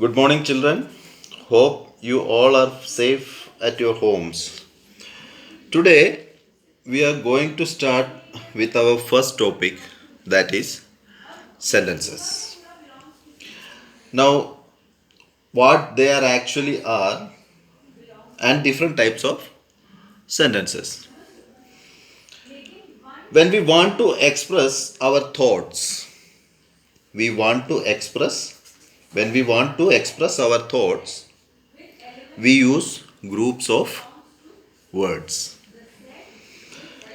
Good morning, children. Hope you all are safe at your homes. Today, we are going to start with our first topic, that is sentences. Now, what they are actually are and different types of sentences. When we want to express our thoughts, we want to express when we want to express our thoughts, we use groups of words.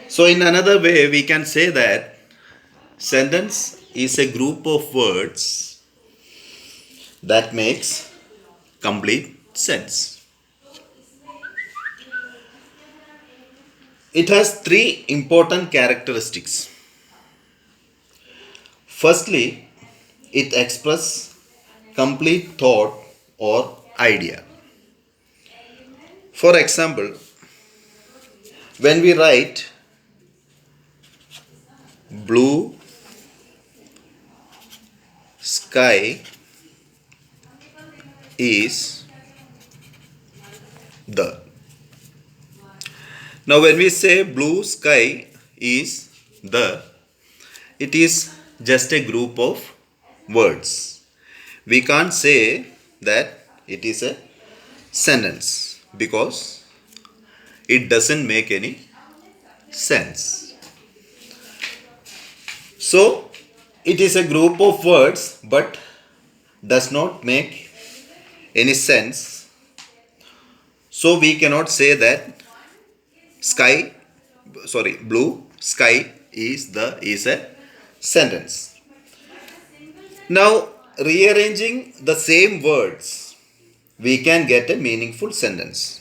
So, in another way, we can say that sentence is a group of words that makes complete sense. It has three important characteristics. Firstly, it expresses complete thought or idea. For example, when we write blue sky is the. Now, when we say blue sky is the, it is just a group of words. We can't say that it is a sentence because it doesn't make any sense. So, it is a group of words but does not make any sense. So, we cannot say that blue sky is a sentence. Now, rearranging the same words, we can get a meaningful sentence.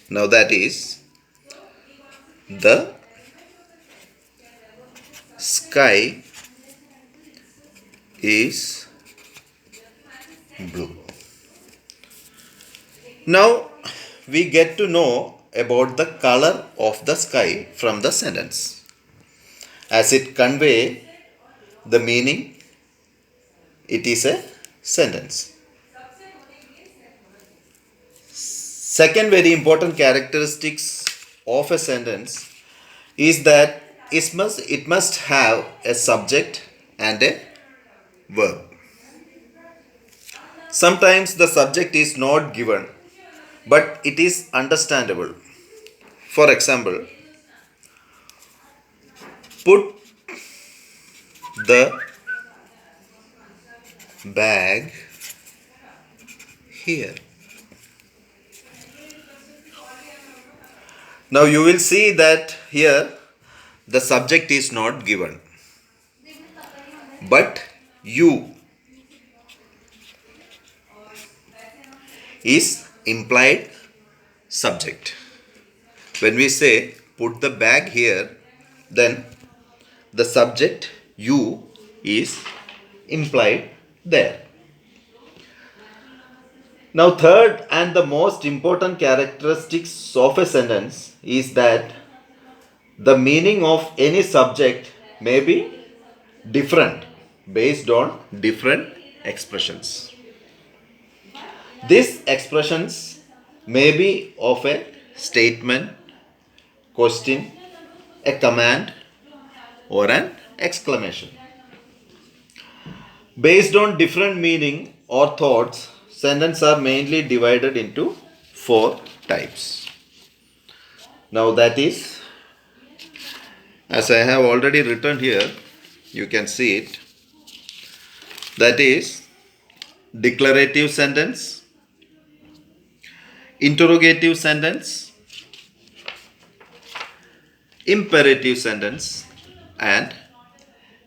Now, that is the sky is blue. Now, we get to know about the color of the sky from the sentence, as it convey the meaning. It is a sentence. Second very important characteristics of a sentence is that it must have a subject and a verb. Sometimes the subject is not given, but it is understandable. For example, put the bag here. Now you will see that here the subject is not given, but you is implied subject. When we say put the bag here, then the subject you is implied there. Now, third and the most important characteristics of a sentence is that the meaning of any subject may be different based on different expressions. These expressions may be of a statement, question, a command, or an exclamation. Based on different meaning or thoughts, sentences are mainly divided into four types. Now that is, as I have already written here, you can see it. That is declarative sentence, interrogative sentence, imperative sentence, and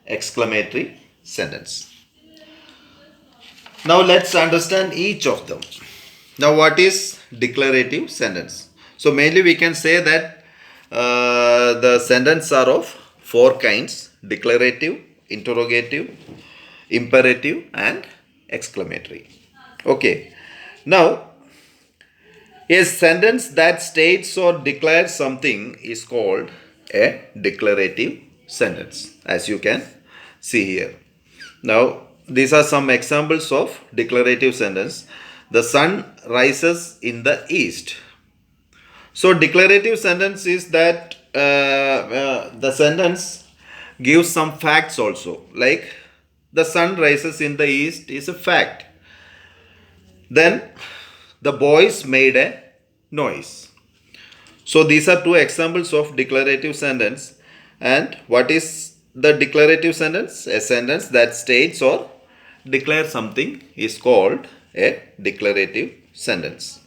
exclamatory sentence. Now let's understand each of them. Now what is declarative sentence? So mainly we can say that the sentences are of four kinds: declarative, interrogative, imperative, and exclamatory. Okay. Now a sentence that states or declares something is called a declarative sentence, as you can see here. Now, these are some examples of declarative sentence. The sun rises in the east. So declarative sentence is that the sentence gives some facts also, like the sun rises in the east is a fact. Then the boys made a noise. So these are two examples of declarative sentence. And what is the declarative sentence? A sentence that states or declares something is called a declarative sentence.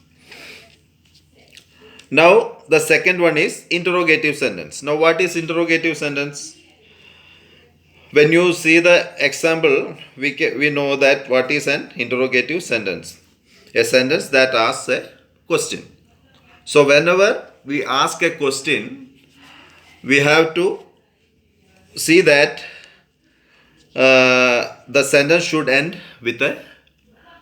Now the second one is interrogative sentence. Now what is interrogative sentence? When you see the example, we know that what is an interrogative sentence. A sentence that asks a question. So whenever we ask a question, we have to see that the sentence should end with an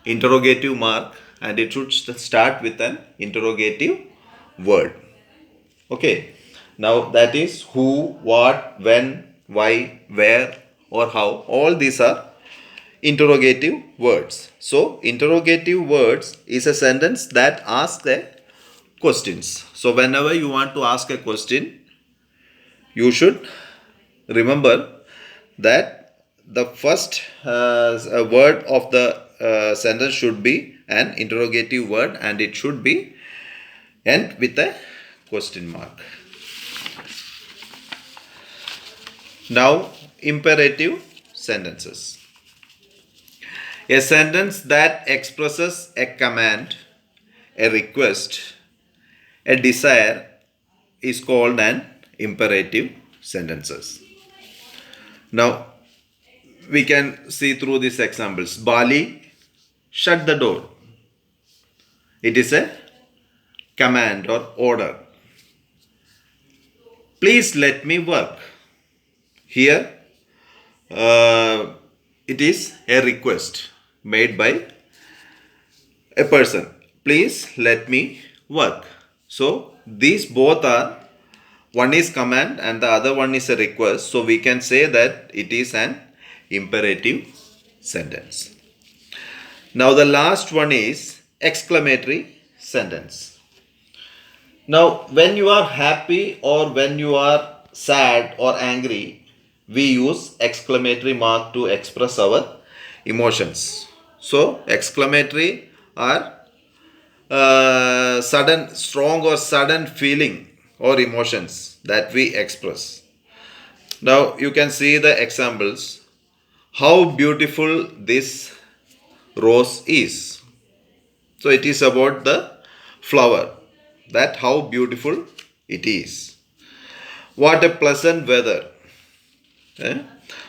interrogative mark and it should start with an interrogative word. Okay. Now that is who, what, when, why, where or how. All these are interrogative words. So interrogative words is a sentence that asks a questions. So whenever you want to ask a question, you should remember that the first word of the sentence should be an interrogative word and it should be end with a question mark. Now imperative sentences. A sentence that expresses a command, a request, a desire is called an imperative sentences. Now we can see through these examples. Bali, shut the door. It is a command or order. Please let me work. Here it is a request made by a person. Please let me work. So these both are, one is command and the other one is a request. So we can say that it is an imperative sentence. Now the last one is exclamatory sentence. Now when you are happy or when you are sad or angry, we use exclamatory mark to express our emotions. So exclamatory are sudden, strong or sudden feeling or emotions that we express. Now you can see the examples. How beautiful this rose is. So it is about the flower, that how beautiful it is. What a pleasant weather.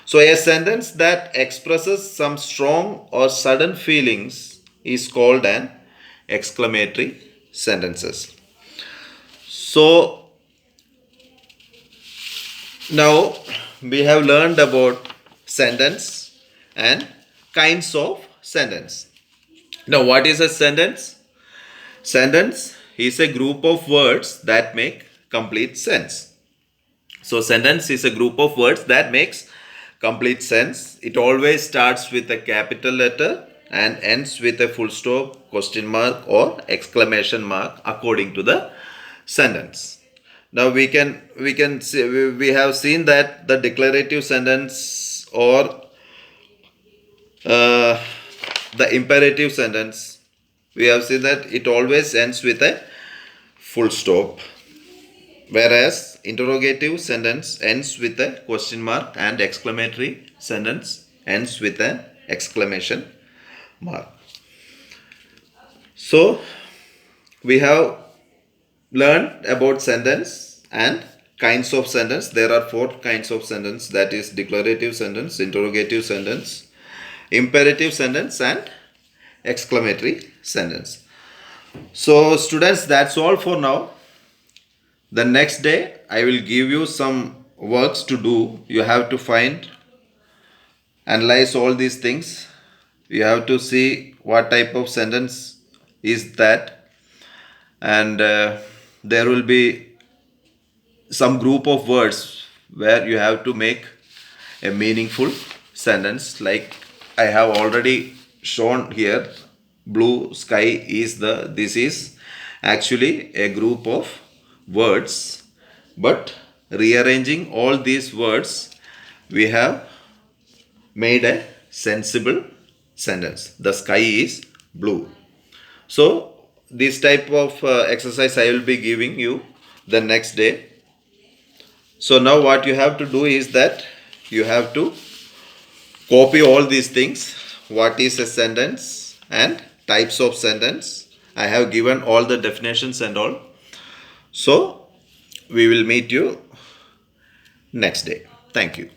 So a sentence that expresses some strong or sudden feelings is called an exclamatory sentences. So now we have learned about sentence and kinds of sentence. Now what is a sentence? Sentence is a group of words that make complete sense. So sentence is a group of words that makes complete sense. It always starts with a capital letter and ends with a full stop, question mark or exclamation mark according to the sentence. Now we have seen that the declarative sentence or the imperative sentence, we have seen that it always ends with a full stop, whereas interrogative sentence ends with a question mark and exclamatory sentence ends with an exclamation mark. So we have learned about sentence and kinds of sentence. There are 4 kinds of sentence, that is declarative sentence, interrogative sentence, imperative sentence and exclamatory sentence. So students, that's all for now. The next day I will give you some works to do. You have to analyze all these things. You have to see what type of sentence is that, and there will be some group of words where you have to make a meaningful sentence, like I have already shown here. Blue sky is this is actually a group of words, but rearranging all these words, we have made a sensible sentence. The sky is blue. So this type of exercise I will be giving you the next day. So now what you have to do is that you have to copy all these things. What is a sentence and types of sentence? I have given all the definitions and all. So we will meet you next day. Thank you.